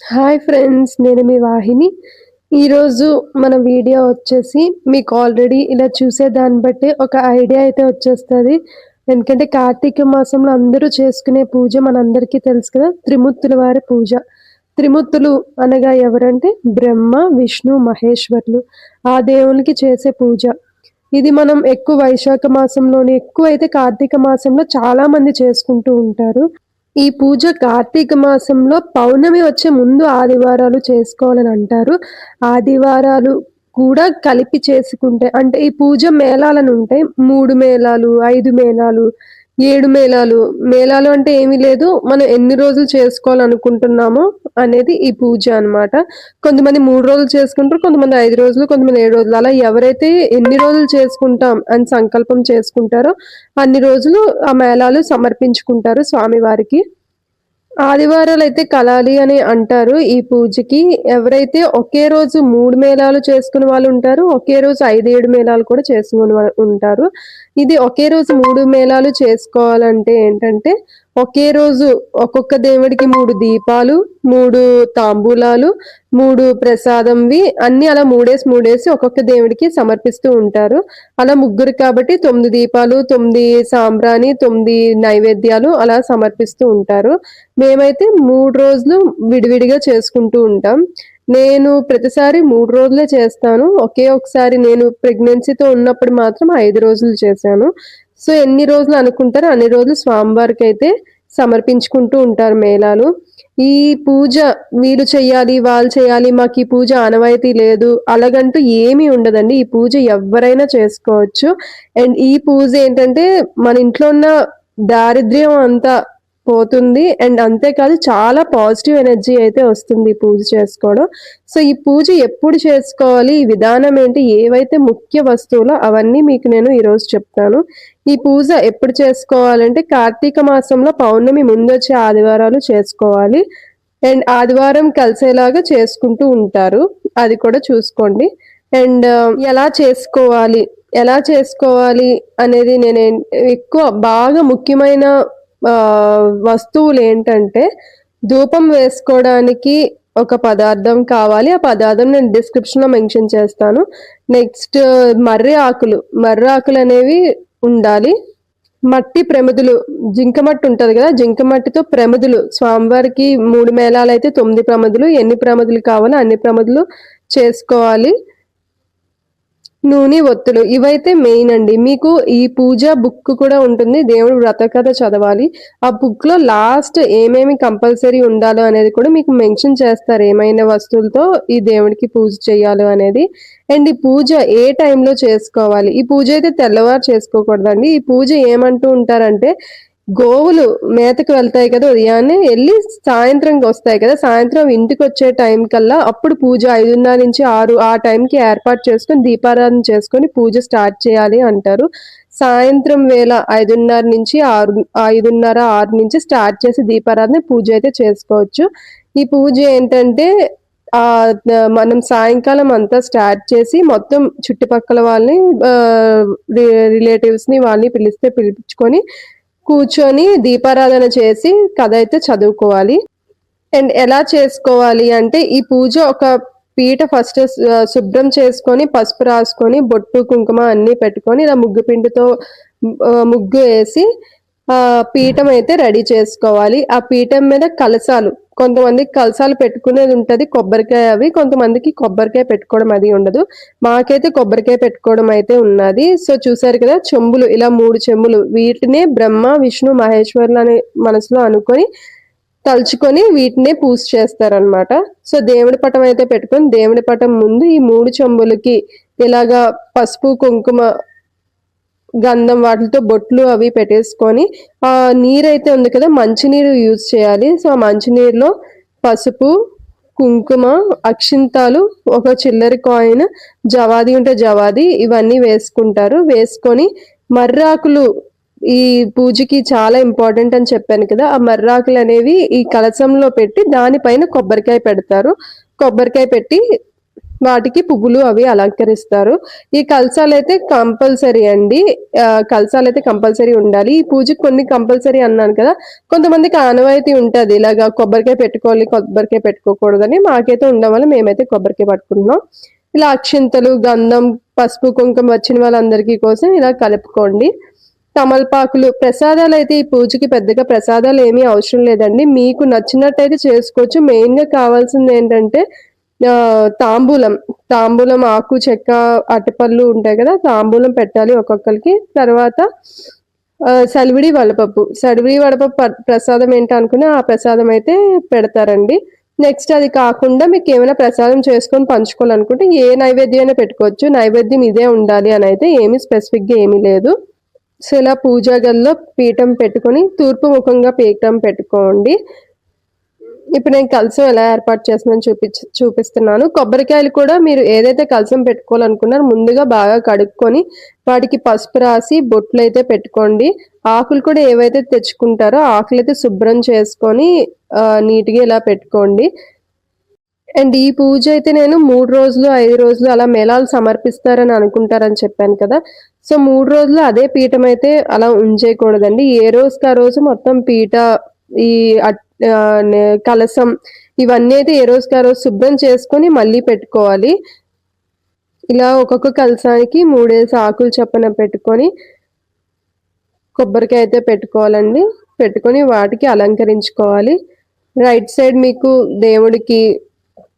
Hi friends, నేను మీ వాహిని. ఈరోజు మన వీడియో వచ్చేసి మీకు ఆల్రెడీ ఇలా చూసే దాన్ని బట్టి ఒక ఐడియా అయితే వచ్చేస్తుంది. ఎందుకంటే కార్తీక మాసంలో అందరూ చేసుకునే పూజ మనందరికీ తెలుసు కదా, త్రిమూర్తుల వారి పూజ. త్రిమూర్తులు అనగా ఎవరంటే బ్రహ్మ, విష్ణు, మహేశ్వరులు. ఆ దేవునికి చేసే పూజ ఇది. మనం ఎక్కువ వైశాఖ మాసంలోని, ఎక్కువ అయితే కార్తీక మాసంలో చాలా మంది చేసుకుంటూ ఉంటారు. ఈ పూజ కార్తీక మాసంలో పౌర్ణమి వచ్చే ముందు ఆదివారాలు చేసుకోవాలని అంటారు. ఆదివారాలు కూడా కలిపి చేసుకుంటే, అంటే ఈ పూజ మేళాలను ఉంటాయి. 3 మేళాలు, 5 మేళాలు, 7 మేళాలు. మేళాలు అంటే ఏమీ లేదు, మనం ఎన్ని రోజులు చేసుకోవాలనుకుంటున్నామో అనేది ఈ పూజ అన్నమాట. కొంతమంది 3 రోజులు చేసుకుంటారు, కొంతమంది 5 రోజులు, కొంతమంది 7 రోజులు. అలా ఎవరైతే ఎన్ని రోజులు చేసుకుంటాం అని సంకల్పం చేసుకుంటారో అన్ని రోజులు ఆ మేళాలు సమర్పించుకుంటారు స్వామివారికి. ఆదివారాలు అయితే కలాలి అని అంటారు ఈ పూజకి. ఎవరైతే ఒకే రోజు 3 మేళాలు చేసుకునే వాళ్ళు ఉంటారు, ఒకే రోజు 5, 7 మేళాలు కూడా చేసుకునే ఉంటారు. ఇది ఒకే రోజు 3 మేళాలు చేసుకోవాలంటే ఏంటంటే, ఒకే రోజు ఒక్కొక్క దేవుడికి 3 దీపాలు, 3 తాంబూలాలు, 3 ప్రసాదంవి అన్ని అలా మూడేసి ఒక్కొక్క దేవుడికి సమర్పిస్తూ ఉంటారు. అలా ముగ్గురు కాబట్టి 9 దీపాలు, 9 సాంబ్రాణి, 9 నైవేద్యాలు అలా సమర్పిస్తూ ఉంటారు. మేమైతే 3 రోజులు విడివిడిగా చేసుకుంటూ ఉంటాం. నేను ప్రతిసారి 3 రోజులే చేస్తాను. ఒకసారి నేను ప్రెగ్నెన్సీతో ఉన్నప్పుడు మాత్రం 5 రోజులు చేశాను. సో ఎన్ని రోజులు అనుకుంటారో అన్ని రోజులు స్వామివారికి అయితే సమర్పించుకుంటూ ఉంటారు మేళాలు. ఈ పూజ వీళ్ళు చెయ్యాలి, వాళ్ళు చేయాలి, మాకు ఈ పూజ ఆనవాయితీ లేదు అలాగంటూ ఏమీ ఉండదండి. ఈ పూజ ఎవరైనా చేసుకోవచ్చు. అండ్ ఈ పూజ ఏంటంటే మన ఇంట్లో ఉన్న దారిద్ర్యం అంతా పోతుంది. అండ్ అంతేకాదు చాలా పాజిటివ్ ఎనర్జీ అయితే వస్తుంది ఈ పూజ చేసుకోవడం. సో ఈ పూజ ఎప్పుడు చేసుకోవాలి, ఈ విధానం ఏంటి, ఏవైతే ముఖ్య వస్తువులో అవన్నీ మీకు నేను ఈరోజు చెప్తాను. ఈ పూజ ఎప్పుడు చేసుకోవాలంటే కార్తీక మాసంలో పౌర్ణమి ముందొచ్చే ఆదివారాలు చేసుకోవాలి. అండ్ ఆదివారం కలిసేలాగా చేసుకుంటూ ఉంటారు, అది కూడా చూసుకోండి. అండ్ ఎలా చేసుకోవాలి అనేది నేను ఎక్కువ బాగా ముఖ్యమైన వస్తువులు ఏంటంటే, ధూపం వేసుకోవడానికి ఒక పదార్థం కావాలి. ఆ పదార్థం నేను డిస్క్రిప్షన్లో మెన్షన్ చేస్తాను. నెక్స్ట్ మర్రి ఆకులు అనేవి ఉండాలి. మట్టి ప్రమిదులు, జింక మట్టి ఉంటుంది కదా, జింక మట్టితో ప్రమిదులు. స్వామివారికి 3 మేళాలు అయితే 9 ప్రమిదులు, ఎన్ని ప్రమిదులు కావాలో అన్ని ప్రమిదులు చేసుకోవాలి. నూనె, ఒత్తులు ఇవైతే మెయిన్ అండి. మీకు ఈ పూజ బుక్ కూడా ఉంటుంది, దేవుడు వ్రత కథ చదవాలి. ఆ బుక్ లో లాస్ట్ ఏమేమి కంపల్సరీ ఉండాలో అనేది కూడా మీకు మెన్షన్ చేస్తారు, ఏమైనా వస్తువులతో ఈ దేవుడికి పూజ చేయాలి అనేది. అండ్ ఈ పూజ ఏ టైంలో చేసుకోవాలి, ఈ పూజ అయితే తెల్లవారు చేసుకోకూడదండి. ఈ పూజ ఏమంటూ ఉంటారంటే, గోవులు మేతకు వెళ్తాయి కదా ఉదయాన్నే, వెళ్ళి సాయంత్రం వస్తాయి కదా, సాయంత్రం ఇంటికి వచ్చే టైం కల్లా అప్పుడు పూజ 5:30 నుంచి 6 ఆ టైంకి ఏర్పాటు చేసుకొని దీపారాధన చేసుకొని పూజ స్టార్ట్ చేయాలి అంటారు. సాయంత్రం వేళ 5:30 నుంచి 5:30, 6 నుంచి స్టార్ట్ చేసి దీపారాధన పూజ అయితే చేసుకోవచ్చు. ఈ పూజ ఏంటంటే మనం సాయంకాలం అంతా స్టార్ట్ చేసి మొత్తం చుట్టుపక్కల వాళ్ళని, రిలేటివ్స్ ని, వాళ్ళని పిలిపించుకొని కూర్చొని దీపారాధన చేసి కథ అయితే చదువుకోవాలి. అండ్ ఎలా చేసుకోవాలి అంటే, ఈ పూజ ఒక పీట ఫస్ట్ శుభ్రం చేసుకొని, పసుపు రాసుకొని, బొట్టు కుంకుమ అన్ని పెట్టుకొని, ఇలా ముగ్గు పిండితో ముగ్గు వేసి పీఠం అయితే రెడీ చేసుకోవాలి. ఆ పీఠం మీద కలశాలు, కొంతమందికి కలశాలు పెట్టుకునేది ఉంటది, కొబ్బరికాయ అవి. కొంతమందికి కొబ్బరికాయ పెట్టుకోవడం అది ఉండదు. మాకైతే కొబ్బరికాయ పెట్టుకోవడం అయితే ఉన్నది. సో చూసారు కదా, చెంబులు, ఇలా 3 చెంబులు, వీటినే బ్రహ్మ, విష్ణు, మహేశ్వరులు అనే మనసులో అనుకొని తలుచుకొని వీటినే పూజ చేస్తారనమాట. సో దేవుడి పటం అయితే పెట్టుకొని, దేవుడి పటం ముందు ఈ 3 చెంబులకి ఇలాగా పసుపు, కుంకుమ, గంధం వాటితో బొట్లు అవి పెట్టేసుకొని, ఆ నీరైతే ఉంది కదా, మంచినీరు యూజ్ చేయాలి. సో ఆ మంచినీరులో పసుపు, కుంకుమ, అక్షింతాలు, ఒక చిల్లర కాయిన్, జవాది ఉంటే జవాది, ఇవన్నీ వేసుకుంటారు. వేసుకొని మర్రాకులు ఈ పూజకి చాలా ఇంపార్టెంట్ అని చెప్పాను కదా, ఆ మర్రాకులు అనేవి ఈ కలశంలో పెట్టి దానిపైన కొబ్బరికాయ పెడతారు. కొబ్బరికాయ పెట్టి వాటికి పువ్వులు అవి అలంకరిస్తారు. ఈ కలశాలైతే కంపల్సరీ అండి. కలశాలైతే కంపల్సరీ ఉండాలి. ఈ పూజకి కొన్ని కంపల్సరీ అన్నాను కదా! కొంతమందికి ఆనవాయితీ ఉంటది. ఇలాగా కొబ్బరికాయ పెట్టుకోవాలి, కొబ్బరికాయ పెట్టుకోకూడదని. మాకైతే ఉండడం వల్ల మేమైతే కొబ్బరికాయ పట్టుకుంటున్నాం. ఇలా అక్షింతలు, గంధం, పసుపు, కుంకుమ వచ్చిన వాళ్ళందరికీ కోసం ఇలా కలుపుకోండి. తమలపాకులు, ప్రసాదాలైతే ఈ పూజకి పెద్దగా ప్రసాదాలు ఏమీ అవసరం లేదండి. మీకు నచ్చినట్టయితే చేసుకోవచ్చు. మెయిన్‌గా కావాల్సింది ఏంటంటే తాంబూలం. తాంబూలం ఆకు, చెక్క, అరటిపళ్ళు ఉంటాయి కదా! తాంబూలం పెట్టాలి ఒక్కొక్కరికి. తర్వాత సలివిడి వడపప్పు. సలివిడి వడపప్పు ప్రసాదం ఏంటనుకుని ఆ ప్రసాదం అయితే పెడతారండి. నెక్స్ట్ అది కాకుండా మీకేమైనా ప్రసాదం చేసుకొని పంచుకోవాలనుకుంటే ఏ నైవేద్యం అయినా పెట్టుకోవచ్చు. నైవేద్యం ఇదే ఉండాలి అని అయితే ఏమీ స్పెసిఫిక్‌గా ఏమీ లేదు. సో, ఇలా పూజా గదిలో పీఠం పెట్టుకొని తూర్పు ముఖంగా పీఠం పెట్టుకోండి. ఇప్పుడు నేను కలశం ఎలా ఏర్పాటు చేస్తున్నానో చూపిస్తున్నాను. కొబ్బరికాయలు కూడా మీరు ఏదైతే కలశం పెట్టుకోవాలనుకున్నారో ముందుగా బాగా కడుక్కొని వాటికి పసుపు రాసి బొట్లయితే పెట్టుకోండి. ఆకులు కూడా ఏవైతే తెచ్చుకుంటారో ఆకులైతే శుభ్రం చేసుకొని నీట్‌గా ఇలా పెట్టుకోండి. అండ్ ఈ పూజ అయితే నేను 3 రోజులు, 5 రోజులు అలా మేళాలు సమర్పిస్తారని అనుకుంటారని చెప్పాను కదా! సో, 3 రోజులు అదే పీఠం అయితే అలా ఉంచేయకూడదండి. ఏ రోజుకి ఆ రోజు మొత్తం పీట, ఈ కలశం ఇవన్నీ అయితే ఏ రోజుకి ఆ రోజు శుభ్రం చేసుకొని మళ్ళీ పెట్టుకోవాలి. ఇలా ఒక్కొక్క కలశానికి 3 ఆకులు చొప్పున పెట్టుకొని కొబ్బరికాయ అయితే పెట్టుకోవాలండి. పెట్టుకొని వాటికి అలంకరించుకోవాలి. రైట్ సైడ్ మీకు దేవుడికి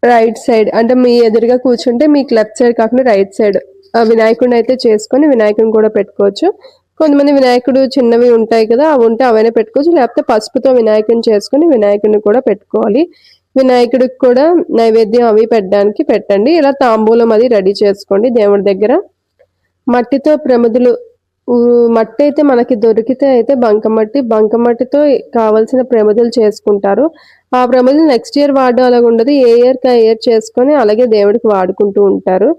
రైట్ సైడ్ అంటే మీ ఎదురుగా కూర్చుంటే మీకు లెఫ్ట్ సైడ్ కాకుండా రైట్ సైడ్ వినాయకుడిని అయితే చేసుకొని వినాయకుడిని కూడా పెట్టుకోవచ్చు. కొంతమంది వినాయకుడు చిన్నవి ఉంటాయి కదా, అవి ఉంటే అవైనా పెట్టుకోవచ్చు. లేకపోతే పసుపుతో వినాయకుడిని చేసుకొని వినాయకుడిని కూడా పెట్టుకోవాలి. వినాయకుడికి కూడా నైవేద్యం అవి పెట్టండి. ఇలా తాంబూలం అది రెడీ చేసుకోండి దేవుడి దగ్గర. మట్టితో ప్రమిదలు, మట్టి అయితే మనకి దొరికితే అయితే బంకమట్టితో కావాల్సిన ప్రమిదలు చేసుకుంటారు. ఆ ప్రమిదలు నెక్స్ట్ ఇయర్ వాడడం అలాగ ఉండదు. ఏ ఇయర్‌కి ఆ ఇయర్ చేసుకొని అలాగే దేవుడికి వాడుకుంటూ ఉంటారు.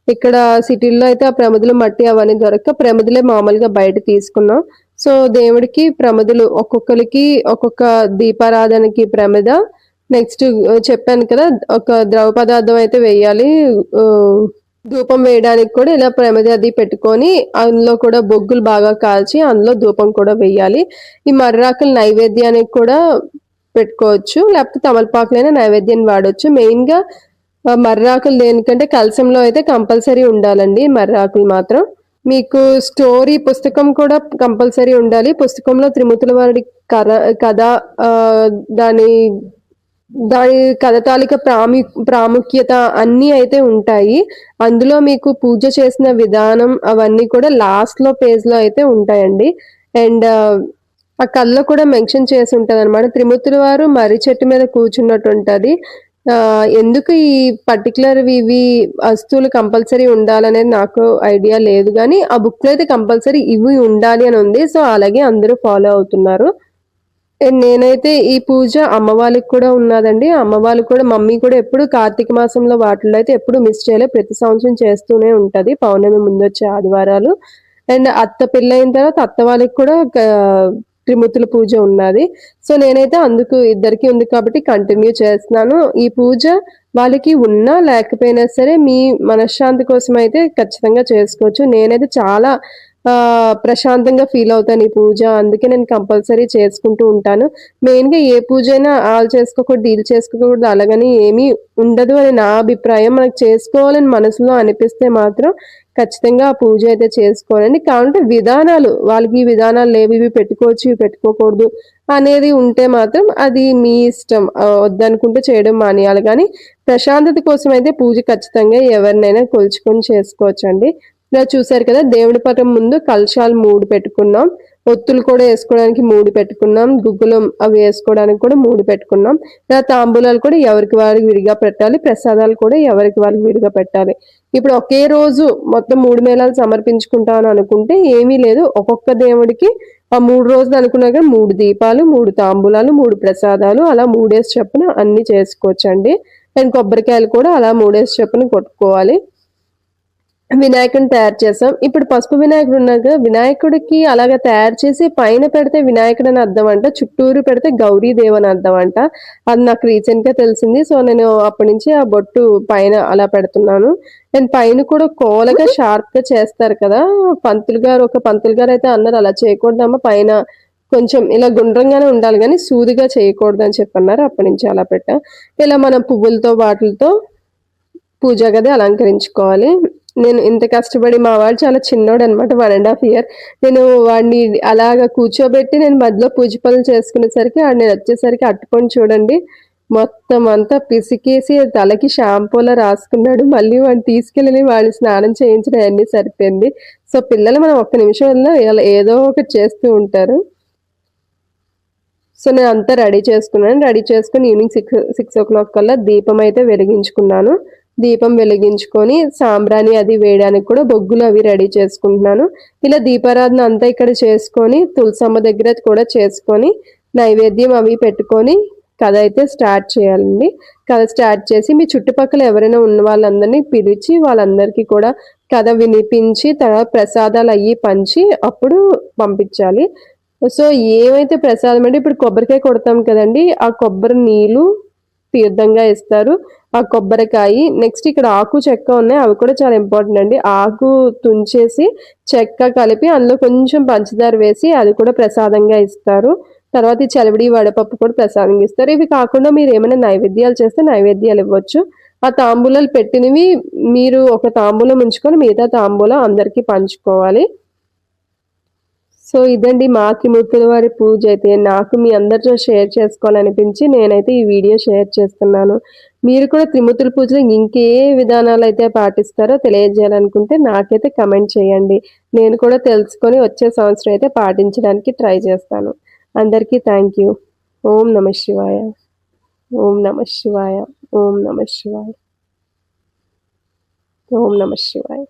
ఇక్కడ సిటీల్లో అయితే ఆ ప్రమిదలు మట్టి అవన్నీ దొరక్క ప్రమిదలే మామూలుగా బయట తీసుకున్నాం. సో, దేవుడికి ప్రమిదలు ఒక్కొక్కరికి ఒక్కొక్క దీపారాధనకి ప్రమిద. నెక్స్ట్ చెప్పాను కదా! ఒక ద్రవ పదార్థం అయితే వేయాలి. ధూపం వేయడానికి కూడా ఇలా ప్రమిద అది పెట్టుకొని అందులో కూడా బొగ్గులు బాగా కాల్చి అందులో ధూపం కూడా వేయాలి. ఈ మర్రాకులు నైవేద్యానికి కూడా పెట్టుకోవచ్చు. లేకపోతే తమలపాకులైనా నైవేద్యాన్ని వాడొచ్చు. మెయిన్‌గా మర్రాకులు దేనికంటే కలశంలో అయితే కంపల్సరీ ఉండాలండి మర్రాకులు మాత్రం. మీకు స్టోరీ పుస్తకం కూడా కంపల్సరీ ఉండాలి. పుస్తకంలో త్రిమూర్తుల వారి కథ, దాని కథ తాలూకా ప్రాముఖ్యత అన్నీ అయితే ఉంటాయి. అందులో మీకు పూజ చేసిన విధానం అవన్నీ కూడా లాస్ట్‌లో పేజ్‌లో అయితే ఉంటాయండి. అండ్ ఆ కథలో కూడా మెన్షన్ చేసి ఉంటదనమాట. త్రిమూర్తుల వారు మర్రి చెట్టు మీద కూర్చున్నట్టు ఉంటది. ఎందుకు ఈ ఇవి వస్తువులు కంపల్సరీ ఉండాలనేది నాకు ఐడియా లేదు గానీ, ఆ బుక్‌లో అయితే కంపల్సరీ ఇవి ఉండాలి అని ఉంది. సో, అలాగే అందరూ ఫాలో అవుతున్నారు. అండ్ నేనైతే ఈ పూజ అమ్మ వాళ్ళకి కూడా ఉన్నాదండి. అమ్మ వాళ్ళు కూడా మమ్మీ కూడా ఎప్పుడు కార్తీక మాసంలో వాటిల్లో అయితే ఎప్పుడు మిస్ చేయలే. ప్రతి సంవత్సరం చేస్తూనే ఉంటది. పౌర్ణమి ముందొచ్చే ఆదివారాలు. అండ్ అత్త పెళ్ళైన తర్వాత అత్త వాళ్ళకి కూడా త్రిమూర్తుల పూజ ఉన్నది. సో, నేనైతే అందుకు ఇద్దరికీ ఉంది కాబట్టి కంటిన్యూ చేస్తున్నాను. ఈ పూజ వాళ్ళకి ఉన్నా లేకపోయినా సరే మీ మనశ్శాంతి కోసం అయితే ఖచ్చితంగా చేసుకోవచ్చు. నేనైతే చాలా ప్రశాంతంగా ఫీల్ అవుతాను ఈ పూజ. అందుకే నేను కంపల్సరీ చేసుకుంటూ ఉంటాను. మెయిన్‌గా ఏ పూజ అయినా ఆళ్ళు చేసుకోకూడదు, ఈళ్ళు చేసుకోకూడదు అలాగని ఏమీ ఉండదు అని నా అభిప్రాయం. మనకు చేసుకోవాలని మనసులో అనిపిస్తే మాత్రం ఖచ్చితంగా ఆ పూజ అయితే చేసుకోవాలండి. కావాలంటే విధానాలు వాళ్ళకి ఈ విధానాలు లేవు, ఇవి పెట్టుకోవచ్చు, ఇవి పెట్టుకోకూడదు అనేది ఉంటే మాత్రం అది మీ ఇష్టం. వద్దనుకుంటే చేయడం మానేయాలి గానీ, ప్రశాంతత కోసం అయితే పూజ ఖచ్చితంగా ఎవరినైనా కొలుచుకొని చేసుకోవచ్చండి. ఇలా చూసారు కదా! దేవుడి పటం ముందు కలశాలు 3 పెట్టుకున్నాం. ఒత్తులు కూడా ఏసుకోవడానికి 3 పెట్టుకున్నాం. గుగ్గులు అవి ఏసుకోవడానికి కూడా 3 పెట్టుకున్నాం. ఇలా తాంబూలాలు కూడా ఎవరికి వారికి విడిగా పెట్టాలి. ప్రసాదాలు కూడా ఎవరికి వాళ్ళకి విడిగా పెట్టాలి. ఇప్పుడు ఒకే రోజు మొత్తం 3 మేళాలు సమర్పించుకుంటాను అనుకుంటే ఏమీ లేదు. ఒక్కొక్క దేవుడికి ఆ 3 రోజులు అనుకున్నా కానీ 3 దీపాలు, 3 తాంబూలాలు, 3 ప్రసాదాలు అలా 3 చొప్పున అన్నీ చేసుకోవచ్చండి. అండ్ కొబ్బరికాయలు కూడా అలా 3 చొప్పున కొట్టుకోవాలి. వినాయకుడిని తయారు చేసాం. ఇప్పుడు పసుపు వినాయకుడు ఉన్నాడు కదా! వినాయకుడికి అలాగా తయారు చేసి పైన పెడితే వినాయకుడు అని అర్థం అంట. చుట్టూరు పెడితే గౌరీదేవి అని అర్థం అంట. అది నాకు రీసెంట్‌గా తెలిసింది. సో, నేను అప్పటి నుంచి ఆ బొట్టు పైన అలా పెడుతున్నాను. అండ్ పైన కూడా కోలగా షార్ప్‌గా చేస్తారు కదా! ఒక పంతులు గారైతే అన్నారు, "అలా చేయకూడదమ్మా, పైన కొంచెం ఇలా గుండ్రంగానే ఉండాలి గానీ, సూదిగా చేయకూడదని" చెప్పన్నారు. అప్పటి నుంచి అలా పెట్టా. ఇలా మనం పువ్వులతో వాటిలతో పూజా గది అలంకరించుకోవాలి. నేను ఇంత కష్టపడి, మా వాడు చాలా చిన్నోడనమాట, 1½ ఇయర్. నేను వాడిని అలాగా కూర్చోబెట్టి నేను మధ్యలో పూజ పనులు చేసుకునేసరికి నేనొచ్చేసరికి అట్టుకొని చూడండి, మొత్తం అంతా పిసికేసి తలకి షాంపూలా రాసుకున్నాడు. మళ్ళీ వాడిని తీసుకెళ్ళి వాడిని స్నానం చేయించడం అయన్నీ సరిపోయింది. సో, పిల్లలు మనం ఒక్క నిమిషంలో ఏదో ఒకటి చేస్తూ ఉంటారు. సో, నేనంతా రెడీ చేసుకున్నాను. రెడీ చేసుకొని ఈవినింగ్ 6 కల్లా దీపం అయితే వెలిగించుకున్నాను. దీపం వెలిగించుకొని సాంబ్రాణి అది వేయడానికి కూడా బొగ్గులు అవి రెడీ చేసుకుంటున్నాను. ఇలా దీపారాధన అంతా ఇక్కడ చేసుకొని, తులసమ్మ దగ్గర కూడా చేసుకొని, నైవేద్యం అవి పెట్టుకొని కథ అయితే స్టార్ట్ చేయాలండి. కథ స్టార్ట్ చేసి మీ చుట్టుపక్కల ఎవరైనా ఉన్న వాళ్ళందరినీ పిలిచి వాళ్ళందరికీ కూడా కథ వినిపించి, తర్వాత ప్రసాదాలు అయ్యి పంచి అప్పుడు పంపించాలి. సో, ఏమైతే ప్రసాదం అంటే ఇప్పుడు కొబ్బరికాయ కొడతాం కదండీ! ఆ కొబ్బరి నీళ్ళు తీర్థంగా ఇస్తారు. ఆ కొబ్బరికాయి, నెక్స్ట్ ఇక్కడ ఆకు, చెక్క ఉన్నాయి. అవి కూడా చాలా ఇంపార్టెంట్ అండి. ఆకు తుంచేసి, చెక్క కలిపి అందులో కొంచెం పంచదార వేసి అది కూడా ప్రసాదంగా ఇస్తారు. తర్వాత ఈ చలివిడి, వడపప్పు కూడా ప్రసాదంగా ఇస్తారు. ఇవి కాకుండా మీరేమైనా నైవేద్యాలు చేస్తే నైవేద్యాలు ఇవ్వచ్చు. ఆ తాంబూలాలు పెట్టినవి మీరు ఒక తాంబూలం ఉంచుకొని మిగతా తాంబూలం అందరికీ పంచుకోవాలి. సో, ఇదండి మా త్రిమూర్తుల వారి పూజ అయితే. నాకు మీ అందరితో షేర్ చేసుకోవాలనిపించి నేనైతే ఈ వీడియో షేర్ చేస్తున్నాను. మీరు కూడా త్రిమూర్తుల పూజలో ఇంకే విధానాలైతే పాటిస్తారో తెలియజేయాలనుకుంటే నాకైతే కమెంట్ చేయండి. నేను కూడా తెలుసుకొని వచ్చే సంవత్సరం అయితే పాటించడానికి ట్రై చేస్తాను. అందరికీ థ్యాంక్ యూ. ఓం నమః శివాయ. ఓం నమః శివాయ. ఓం నమః శివాయ. ఓం నమః శివాయ.